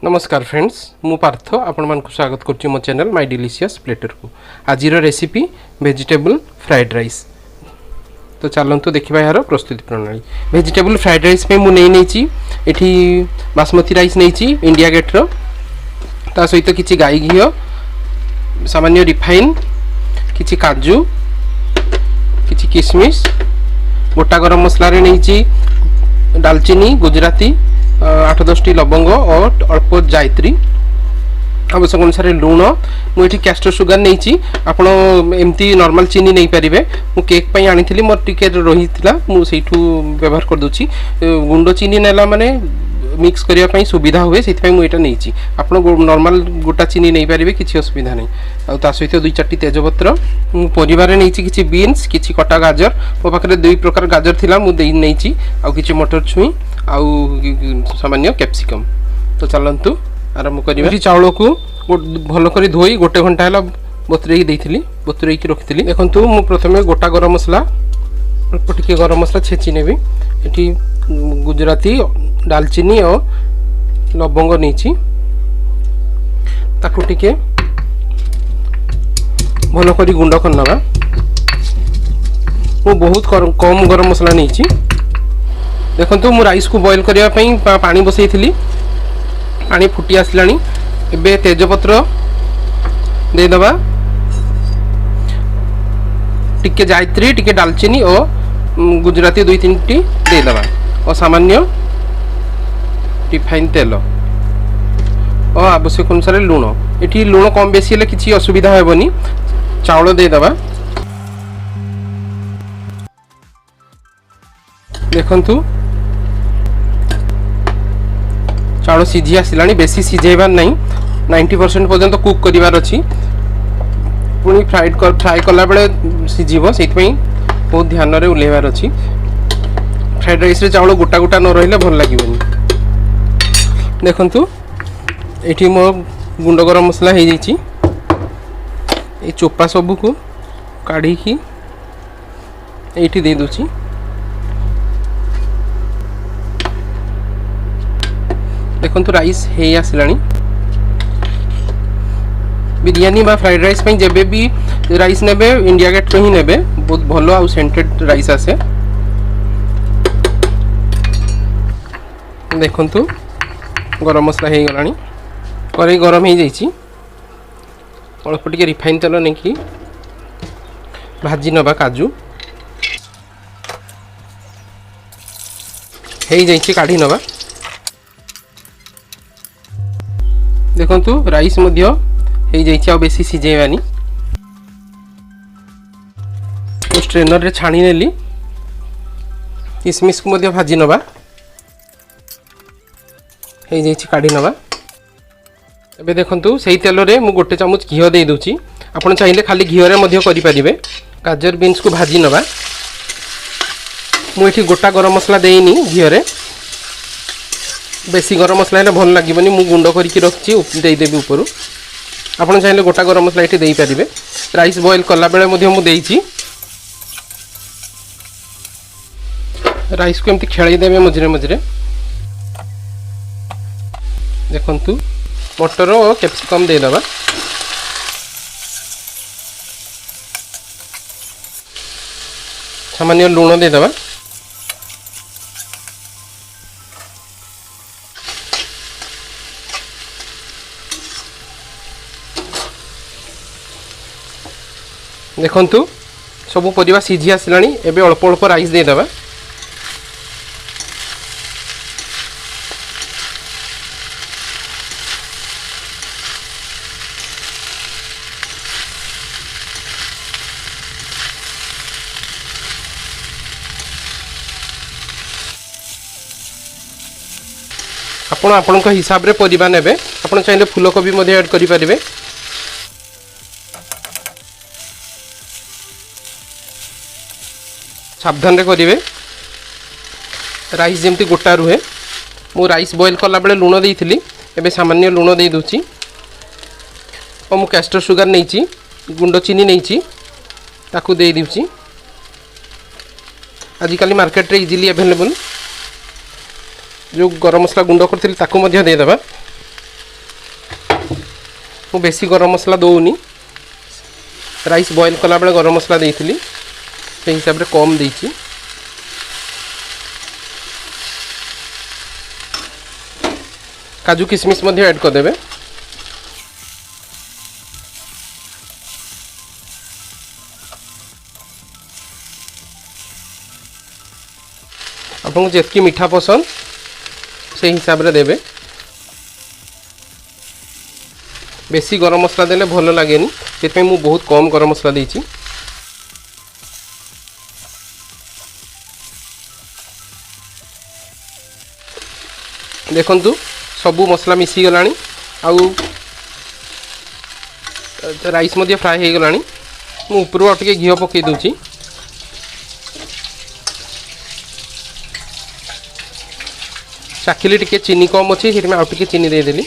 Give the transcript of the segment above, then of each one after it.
नमस्कार फ्रेंड्स मु पार्थ आपण मान स्वागत करछि मो चैनल माय डिलीशियस प्लेटर को। आज रेसिपी वेजिटेबल फ्राइड राइस। तो चलतु देखा यार प्रस्तुति प्रणाली। वेजिटेबल फ्राइड राइस पे मुझे नहीं एठी बासमती राइस नहीं इंडिया गेट रो ता सहित किछि गाई घी सामान्य रिफाइन किछि काजू किछि किशमिश गोटा गरम मसला रे नहीं दालचीनी गुजराती 8-10 टी लवंग और अल्प जायत्री आवश्यक अनुसार लुण मुझे कैस्टर सुगर नहीं आपण एमती नॉर्मल चीनी नहीं पारे मु केक पई आनी थी मोर टिके रही मुझे व्यवहार कर दूची गुंड चीनी नेला माने मिक्स करिया पई सुविधा हुए से मुझे नहीं आप नॉर्मल गोटा चीनी नहीं पारे किसी असुविधा नहीं आ सहित 2-4 तेजपत्र परिवार नहीं कि बीन्स कि कटा गाजर मो पाखे 2 प्रकार गाजर थिला नहीं आउ कि मटर छुई आउ सामान्य कैप्सिकम। तो चलतु आरंभ करिया। चाउल को भल कर धोई गोटे घंटा है बतुरे बतुरे रखी देखु मु प्रथम गोटा गरम मसला अल्प टिके गरम मसला छेची नेबी एठी गुजराती दालचीनी और लवंग नहीं ताकू टिके भल कर गुंड करनवा। मु बहुत कम गरम मसला नहीं देखु मु राइस को बॉईल करने पानी बसई थी पानी फुटी आसलानी एबे तेजपत्र देदबा टिके जायत्री टिके दालचीनी और गुजराती 2-3 टी देदबा और सामान्य रिफाइन तेल और आवश्यक अनुसार लुण एटी लुण कम बेसी हेले किसी असुविधा हेबनी। चाउल देदबा देखंतु चाउल सीझी आसलानी बेसी सीझेबार नहीं 90% पर्यंत कुक करिवार अछि पुणी फ्राई कला बेले सीझिबो से बहुत ध्यान रे उलेबार अछि। फ्राइड राइस रे चाउल गोटा गोटा न रहिले भल लागिबनी। देखंतु एठी मो गुंड गरम मसला हे जाइछि ए चोपा सबु को काढी की एठी दे दोछि देखंतु राइस हे आसलानी। बिरयानी बा फ्राइड राइस पई जेबे भी राइस नेबे इंडिया गेट ही नेबे बहुत भलो आउ सेंटेड राइस आसे। देखंतु गरम मसला हे गलानी करै गरम हे जाइछि अल्प टिके रिफाइन तेल नै कि भाजी नबा काजू हे जाइछि काढी नबा। देखंतु राइस मध्य हे जाइछि आ बेसी सिजेबानी स्ट्रेनर रे छाणी नेली किशमिश को मध्य भाजी नबा हे जाइछि काढी नबा। एबे देखंतु सेही तेल रे मु गोटे चम्मच घी दे दोछि आपण चाहिले खाली घी रे मध्य करि परिबे। गाजर बीन्स को भाजी नबा मु एठी गोटा गरम मसला देइनी घी रे बेसी गरम मसला भल लगे मु गुंड करके रखी देदेवी ऊपर आपड़ चाहिए गोटा गरम मसला ये दे पारे। राइस बॉईल कला बेले मुझे राइस को एमती खेल देवे मझे मझे देखंतु मटर और कैप्सिकम देदबा सामान्य लुण देदबा देखंतु सबु परिवा सीझी आसलानी एबे अल्प अल्प राइस देदबा आपण हिसाब रे परिवा नेबे आपण चाहिले फूलकोबी मध्ये ऐड करि परिबे। सावधान रे करिवे राइस जेमती गोटा रुहे। मु राइस बॉईल कला बेले लुण देइथिली एबे सामान्य लुण दे दोछि और मु कैस्टर सुगर नहीं गुंड चीनी नहीं ताकू दे दिउछि। आजिकल मार्केट रे इजीली अवेलेबल जो गरम मसला गुंड करथिली ताकू मध्य दे देबा मु बेसी गरम मसला दौनी राइस बॉईल कला बेले गरम मसला देइथिली से हिसाब रे कम देइछि काजू किशमिश मध्य ऐड कर देबे आपको जेतकी मीठा पसंद से हिसाब रे देबे बेसी गरम मसला देले भल लागेनी से मु बहुत कम गरम मसला देइछि देखंतु सबू मसला मिसी गलानी आउ राइस मध्य फ्राई हो गलानी मु ऊपर आ टिके घी पकई दूची चाखिली टिके चीनी कम अच्छी से आउ टिके चीनी देदेली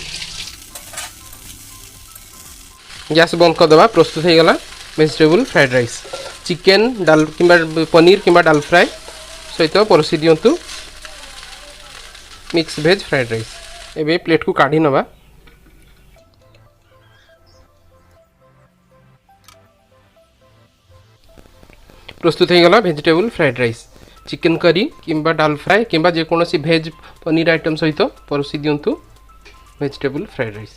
गैस बंद करदे प्रस्तुत हो गला वेजिटेबल फ्राइड राइस चिकेन डाल कि पनीर कि डाल फ्राए सहित परसी दिंतु मिक्स भेज फ्राइड राइस एबे प्लेट को काढ़ी नवा प्रस्तुत हो गला वेजिटेबल फ्राइड राइस चिकेन करी किंबा डाल फ्राए किंबा जेकोसी भेज पनीर आइटम सहित परसी दिंतु वेजिटेबल फ्राइड राइस।